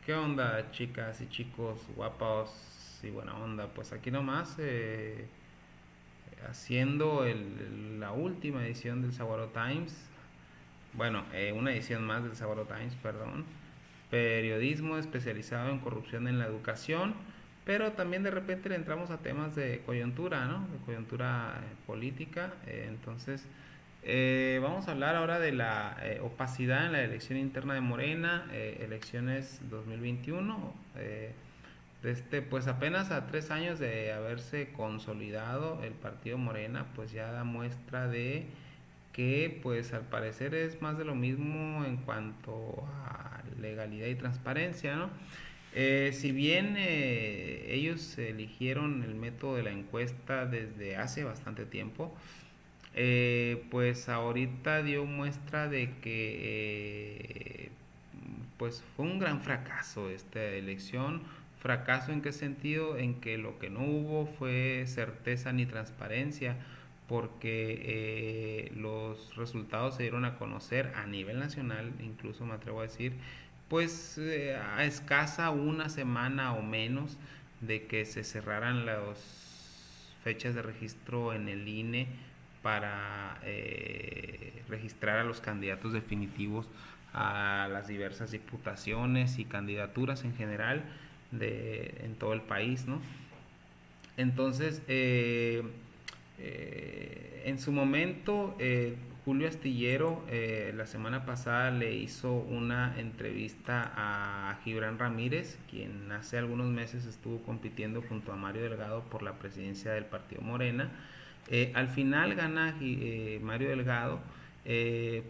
¿Qué onda, chicas y chicos guapos y buena onda? Pues aquí nomás haciendo la última edición del Saguaro Times. Bueno, una edición más del Saguaro Times, perdón. Periodismo especializado en corrupción en la educación, pero también de repente le entramos a temas de coyuntura, ¿no? De coyuntura política. Vamos a hablar ahora de la opacidad en la elección interna de Morena, elecciones 2021. Pues apenas a 3 años de haberse consolidado el partido Morena, pues ya da muestra de que pues al parecer es más de lo mismo en cuanto a legalidad y transparencia, ¿no? Si bien ellos eligieron el método de la encuesta desde hace bastante tiempo, pues ahorita dio muestra de que pues fue un gran fracaso esta elección. ¿Fracaso en qué sentido? En que lo que no hubo fue certeza ni transparencia, porque los resultados se dieron a conocer a nivel nacional, incluso me atrevo a decir, pues a escasa una semana o menos de que se cerraran las fechas de registro en el INE para registrar a los candidatos definitivos a las diversas diputaciones y candidaturas en general en todo el país, ¿no? Entonces, en su momento, Julio Astillero la semana pasada le hizo una entrevista a Gibran Ramírez, quien hace algunos meses estuvo compitiendo junto a Mario Delgado por la presidencia del partido Morena. Al final gana Mario Delgado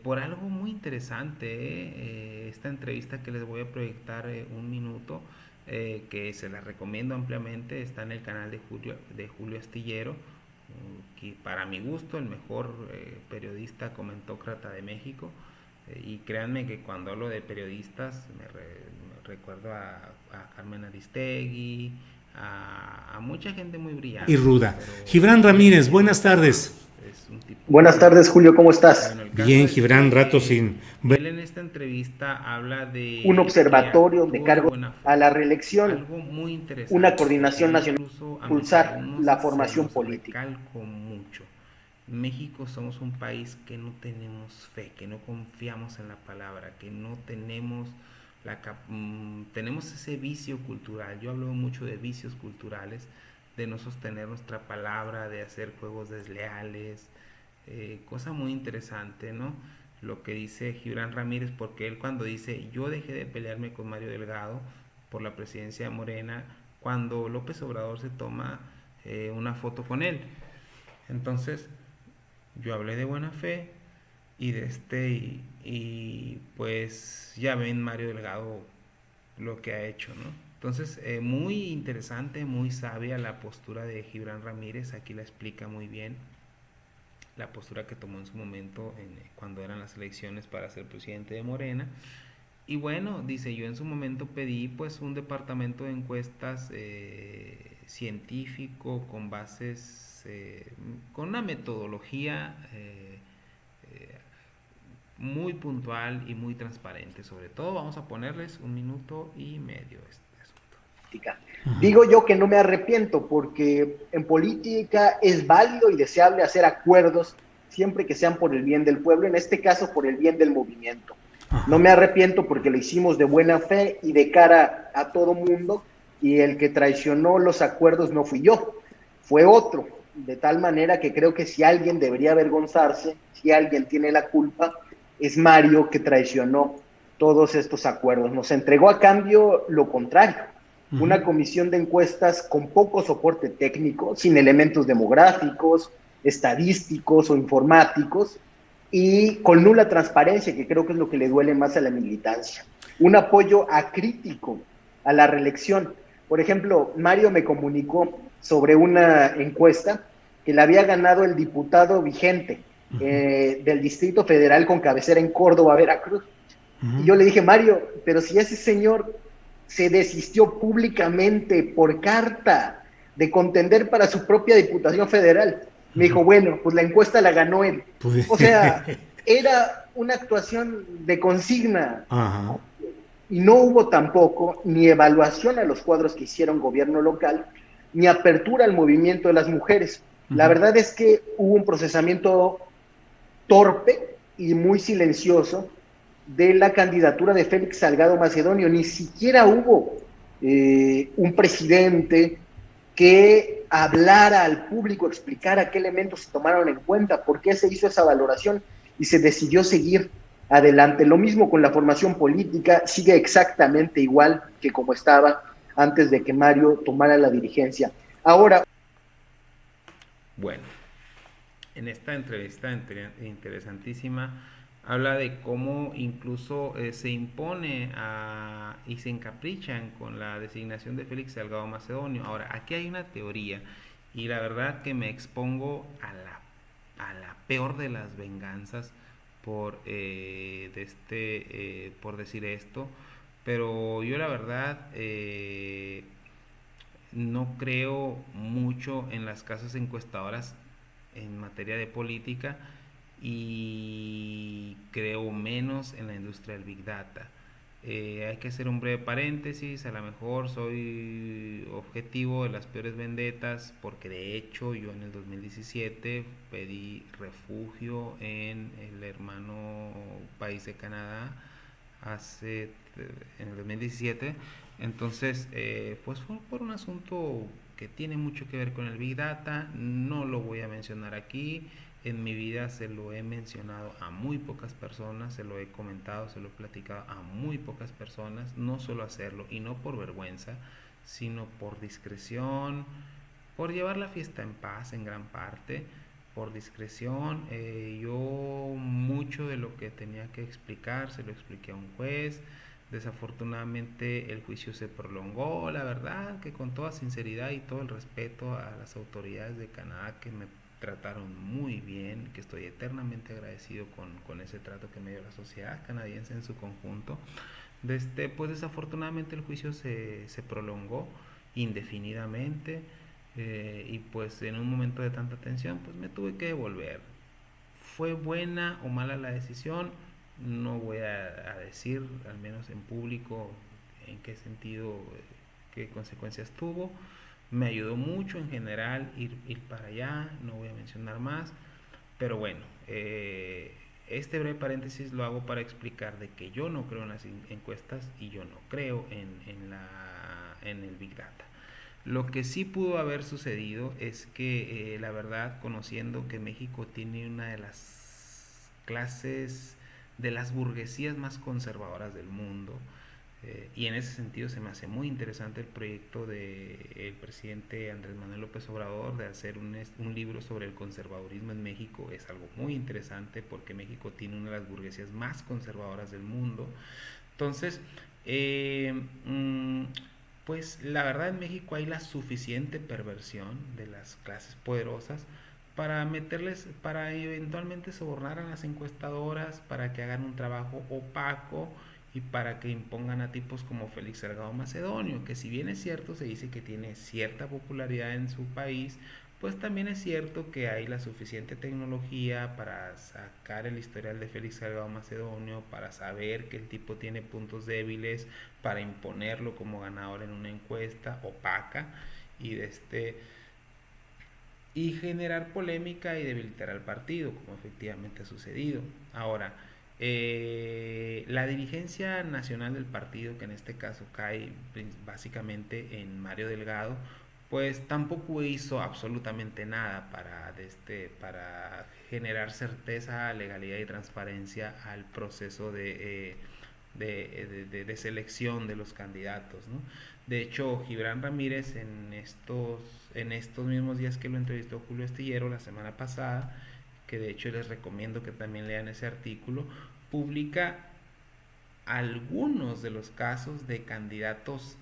por algo muy interesante. Esta entrevista que les voy a proyectar un minuto, que se la recomiendo ampliamente, está en el canal de Julio Astillero, que para mi gusto el mejor periodista comentócrata de México. Y créanme que cuando hablo de periodistas me recuerdo a Carmen Aristegui, a mucha gente muy Y brillante, ¿no? ruda. Pero Gibran Ramírez, buenas tardes. es un tipo Buenas muy... tardes, Julio, ¿cómo estás? Bueno, el caso Bien, es Gibran, que rato sin ver. él en esta entrevista habla Un de que observatorio de actuó de cargos buena a fe. la reelección, Algo muy una interesante, porque a coordinación mí nacional incluso a para mis impulsar alumnos la se formación los política. recalco mucho. México somos un país que no tenemos fe, que no confiamos en la palabra, que no tenemos tenemos ese vicio cultural. Yo hablo mucho de vicios culturales, de no sostener nuestra palabra, de hacer juegos desleales, cosa muy interesante, ¿no? Lo que dice Gibran Ramírez, porque él cuando dice yo dejé de pelearme con Mario Delgado por la presidencia de Morena, cuando López Obrador se toma una foto con él. Entonces, yo hablé de buena fe y pues ya ven Mario Delgado lo que ha hecho, ¿no? Entonces, muy interesante, muy sabia la postura de Gibran Ramírez, aquí la explica muy bien la postura que tomó en su momento cuando eran las elecciones para ser presidente de Morena. Y bueno, dice, yo en su momento pedí pues un departamento de encuestas científico con bases, con una metodología muy puntual y muy transparente. Sobre todo vamos a ponerles 1 minuto y medio este asunto. Digo yo que no me arrepiento porque en política es válido y deseable hacer acuerdos siempre que sean por el bien del pueblo, en este caso por el bien del movimiento. No me arrepiento porque lo hicimos de buena fe y de cara a todo mundo, y el que traicionó los acuerdos no fui yo, fue otro, de tal manera que creo que si alguien debería avergonzarse, si alguien tiene la culpa, es Mario, que traicionó todos estos acuerdos. Nos entregó a cambio lo contrario, una comisión de encuestas con poco soporte técnico, sin elementos demográficos, estadísticos o informáticos, y con nula transparencia, que creo que es lo que le duele más a la militancia. Un apoyo acrítico a la reelección. Por ejemplo, Mario me comunicó sobre una encuesta que le había ganado el diputado vigente del Distrito Federal con cabecera en Córdoba, Veracruz. Y yo le dije, Mario, pero si ese señor se desistió públicamente por carta de contender para su propia Diputación Federal. Me dijo, bueno, pues la encuesta la ganó él. Pues, O sea, era una actuación de consigna. ajá. y no hubo tampoco ni evaluación a los cuadros que hicieron gobierno local, ni apertura al movimiento de las mujeres. La verdad es que hubo un procesamiento torpe y muy silencioso de la candidatura de Félix Salgado Macedonio. Ni siquiera hubo un presidente que hablara al público, explicara qué elementos se tomaron en cuenta, por qué se hizo esa valoración y se decidió seguir adelante. Lo mismo con la formación política, sigue exactamente igual que como estaba antes de que Mario tomara la dirigencia. Ahora, Bueno, en esta entrevista interesantísima habla de cómo incluso se impone y se encaprichan con la designación de Félix Salgado Macedonio. Ahora, aquí hay una teoría y la verdad que me expongo a la peor de las venganzas por decir esto, pero yo la verdad no creo mucho en las casas encuestadoras en materia de política y creo menos en la industria del Big Data. Hay que hacer un breve paréntesis, a lo mejor soy objetivo de las peores vendetas porque de hecho yo en el 2017 pedí refugio en el hermano país de Canadá en el 2017. Entonces, pues fue por un asunto que tiene mucho que ver con el Big Data, no lo voy a mencionar aquí, en mi vida se lo he mencionado a muy pocas personas, se lo he comentado, se lo he platicado a muy pocas personas, no suelo hacerlo y no por vergüenza, sino por discreción, por llevar la fiesta en paz en gran parte, por discreción. Yo mucho de lo que tenía que explicar se lo expliqué a un juez. Desafortunadamente el juicio se prolongó, la verdad que con toda sinceridad y todo el respeto a las autoridades de Canadá que me trataron muy bien, que estoy eternamente agradecido con ese trato que me dio la sociedad canadiense en su conjunto. Pues desafortunadamente el juicio se prolongó indefinidamente y pues en un momento de tanta tensión pues me tuve que devolver. ¿Fue buena o mala la decisión? No voy a decir, al menos en público, en qué sentido, qué consecuencias tuvo. Me ayudó mucho en general ir para allá, no voy a mencionar más, pero bueno, este breve paréntesis lo hago para explicar de que yo no creo en las encuestas y yo no creo en el Big Data. Lo que sí pudo haber sucedido es que la verdad, conociendo que México tiene una de las clases de las burguesías más conservadoras del mundo, y en ese sentido se me hace muy interesante el proyecto del presidente Andrés Manuel López Obrador de hacer un libro sobre el conservadurismo en México. Es algo muy interesante porque México tiene una de las burguesías más conservadoras del mundo. Entonces, eh, mm, pues la verdad en México hay la suficiente perversión de las clases poderosas para eventualmente sobornar a las encuestadoras, para que hagan un trabajo opaco y para que impongan a tipos como Félix Salgado Macedonio, que si bien es cierto, se dice que tiene cierta popularidad en su país, pues también es cierto que hay la suficiente tecnología para sacar el historial de Félix Salgado Macedonio, para saber que el tipo tiene puntos débiles, para imponerlo como ganador en una encuesta opaca y generar polémica y debilitar al partido, como efectivamente ha sucedido. Ahora, la dirigencia nacional del partido, que en este caso cae básicamente en Mario Delgado, pues tampoco hizo absolutamente nada para generar certeza, legalidad y transparencia al proceso de selección de los candidatos, ¿no? De hecho, Gibran Ramírez en estos mismos días que lo entrevistó Julio Astillero la semana pasada, que de hecho les recomiendo que también lean ese artículo, publica algunos de los casos de candidatos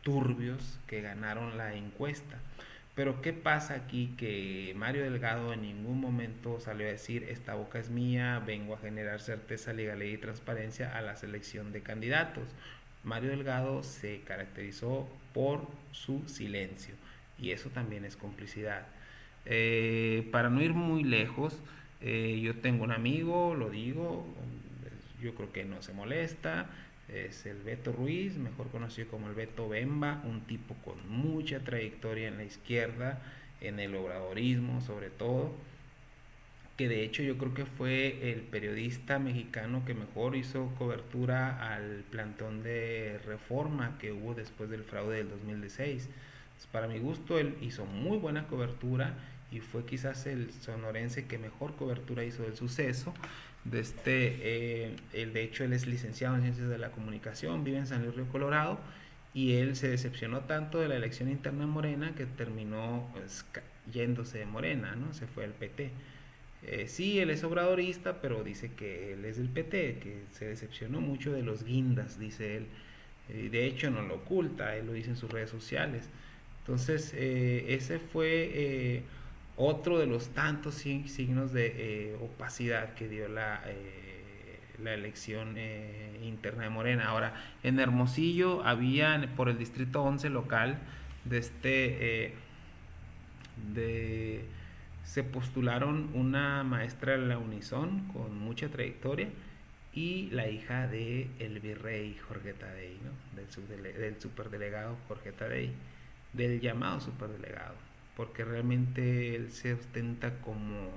turbios que ganaron la encuesta. Pero ¿qué pasa aquí? Que Mario Delgado en ningún momento salió a decir esta boca es mía, vengo a generar certeza, legalidad y transparencia a la selección de candidatos. Mario Delgado se caracterizó por su silencio y eso también es complicidad. Para no ir muy lejos, yo tengo un amigo, lo digo, yo creo que no se molesta, Es el Beto Ruiz, mejor conocido como el Beto Bemba, un tipo con mucha trayectoria en la izquierda, en el obradorismo sobre todo, que de hecho yo creo que fue el periodista mexicano que mejor hizo cobertura al plantón de reforma que hubo después del fraude del 2016. Entonces, para mi gusto, él hizo muy buena cobertura y fue quizás el sonorense que mejor cobertura hizo del suceso. De hecho, él es licenciado en Ciencias de la Comunicación, vive en San Luis Río Colorado, y él se decepcionó tanto de la elección interna de Morena que terminó pues, yéndose de Morena, ¿no? Se fue al PT. Sí, él es obradorista, pero dice que él es del PT, que se decepcionó mucho de los guindas, dice él. De hecho, no lo oculta, él lo dice en sus redes sociales. Entonces, ese fue otro de los tantos signos de opacidad que dio la elección interna de Morena. Ahora, en Hermosillo había por el distrito 11 local de de se postularon una maestra de la Unison con mucha trayectoria y la hija de el virrey Jorge Tadei, ¿no? Del superdelegado Jorge Tadei, del llamado superdelegado, porque realmente él se ostenta como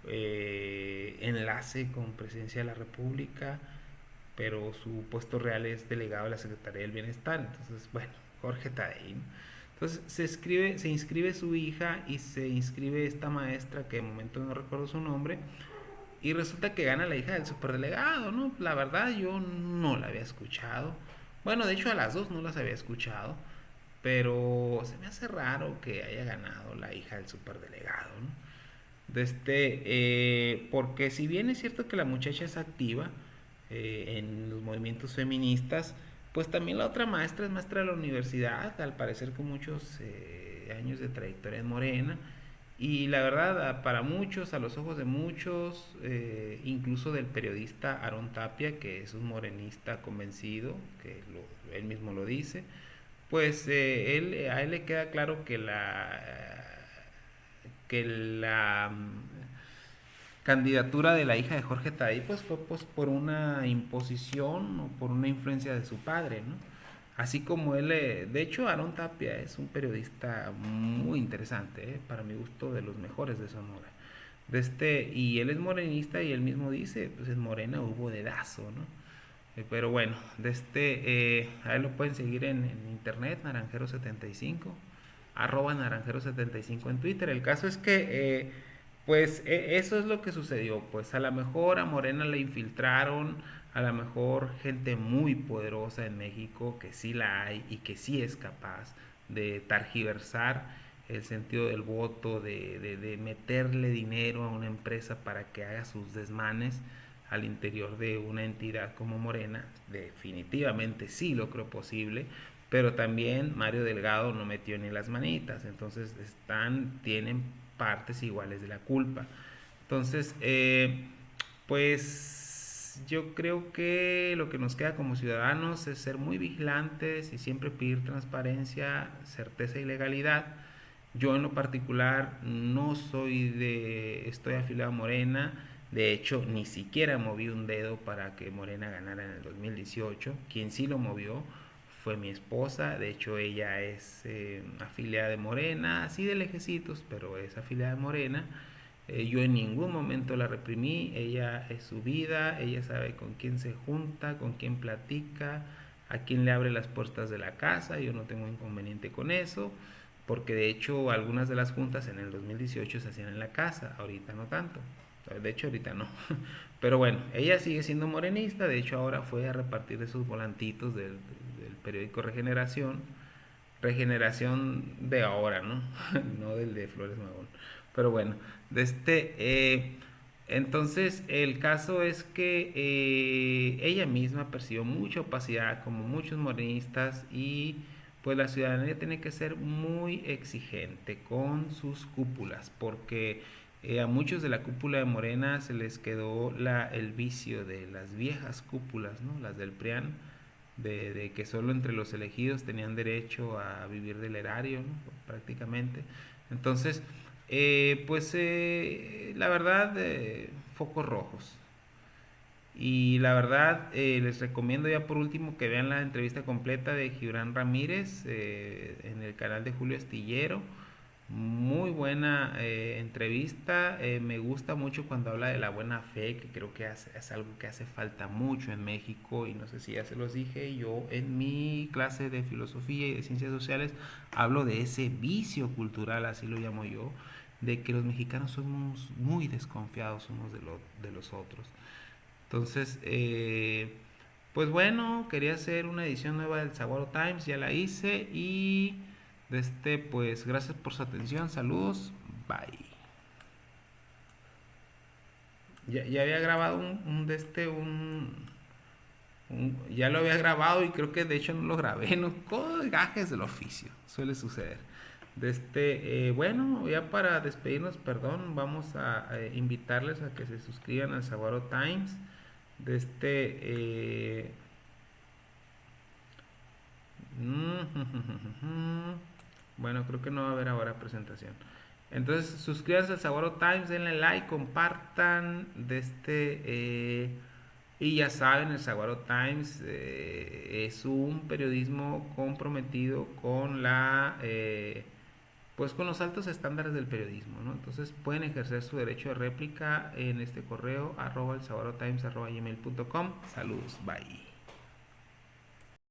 enlace con Presidencia de la República, pero su puesto real es delegado de la Secretaría del Bienestar. Entonces, bueno, Jorge Tadei, ¿no? Entonces se inscribe su hija y se inscribe esta maestra que de momento no recuerdo su nombre, y resulta que gana la hija del superdelegado, ¿no? La verdad yo no la había escuchado. Bueno, de hecho a las dos no las había escuchado, pero se me hace raro que haya ganado la hija del superdelegado, ¿no? Porque si bien es cierto que la muchacha es activa en los movimientos feministas, pues también la otra maestra es maestra de la universidad, al parecer con muchos años de trayectoria en Morena. Y la verdad, para muchos, a los ojos de muchos, incluso del periodista Aarón Tapia, que es un morenista convencido, él mismo lo dice, pues a él le queda claro que la candidatura de la hija de Jorge Tadei pues fue pues por una imposición o por una influencia de su padre, ¿no? Así como él, de hecho Aarón Tapia es un periodista muy interesante, para mi gusto de los mejores de Sonora. Y él es morenista y él mismo dice, pues en Morena hubo dedazo, ¿no? Pero bueno, a él lo pueden seguir en internet, Naranjero75, arroba Naranjero75 en Twitter. El caso es que, eso es lo que sucedió. Pues a lo mejor a Morena le infiltraron, a lo mejor gente muy poderosa en México, que sí la hay y que sí es capaz de targiversar el sentido del voto, de meterle dinero a una empresa para que haga sus desmanes al interior de una entidad como Morena. Definitivamente sí lo creo posible, pero también Mario Delgado no metió ni las manitas, entonces tienen partes iguales de la culpa. Entonces, pues yo creo que lo que nos queda como ciudadanos es ser muy vigilantes y siempre pedir transparencia, certeza y legalidad. Yo en lo particular no estoy afiliado a Morena. De hecho, ni siquiera moví un dedo para que Morena ganara en el 2018. Quien sí lo movió fue mi esposa. De hecho, ella es afiliada de Morena, así de lejecitos, pero es afiliada de Morena. Yo en ningún momento la reprimí. Ella es su vida, ella sabe con quién se junta, con quién platica, a quién le abre las puertas de la casa. Yo no tengo inconveniente con eso, porque de hecho algunas de las juntas en el 2018 se hacían en la casa, ahorita no tanto. De hecho ahorita no. Pero bueno, ella sigue siendo morenista. De hecho ahora fue a repartir esos volantitos del periódico Regeneración. Regeneración de ahora, ¿no? No del de Flores Magón. Pero bueno, entonces el caso es que ella misma percibió mucha opacidad como muchos morenistas, y pues la ciudadanía tiene que ser muy exigente con sus cúpulas, porque a muchos de la cúpula de Morena se les quedó el vicio de las viejas cúpulas, ¿no? Las del PRIAN, de que solo entre los elegidos tenían derecho a vivir del erario, ¿no? Prácticamente. Entonces, la verdad, focos rojos. Y la verdad, les recomiendo ya por último que vean la entrevista completa de Gibran Ramírez en el canal de Julio Astillero. Muy buena entrevista. Me gusta mucho cuando habla de la buena fe, que creo que es algo que hace falta mucho en México. Y no sé si ya se los dije, yo en mi clase de filosofía y de ciencias sociales hablo de ese vicio cultural, así lo llamo yo, de que los mexicanos somos muy desconfiados unos de los otros. Entonces, pues bueno, quería hacer una edición nueva del Saguaro Times, ya la hice y pues gracias por su atención, saludos, bye. Ya había grabado ya lo había grabado y creo que de hecho no lo grabé, no, gajes del oficio, suele suceder. Bueno, ya para despedirnos, perdón, vamos a invitarles a que se suscriban al Saguaro Times. de este eh, bueno, creo que no va a haber ahora presentación. Entonces suscríbanse al Saguaro Times, denle like, compartan y ya saben, el Saguaro Times es un periodismo comprometido con pues con los altos estándares del periodismo, ¿no? Entonces pueden ejercer su derecho de réplica en este correo @elsaguarotimes@gmail.com. Saludos, bye.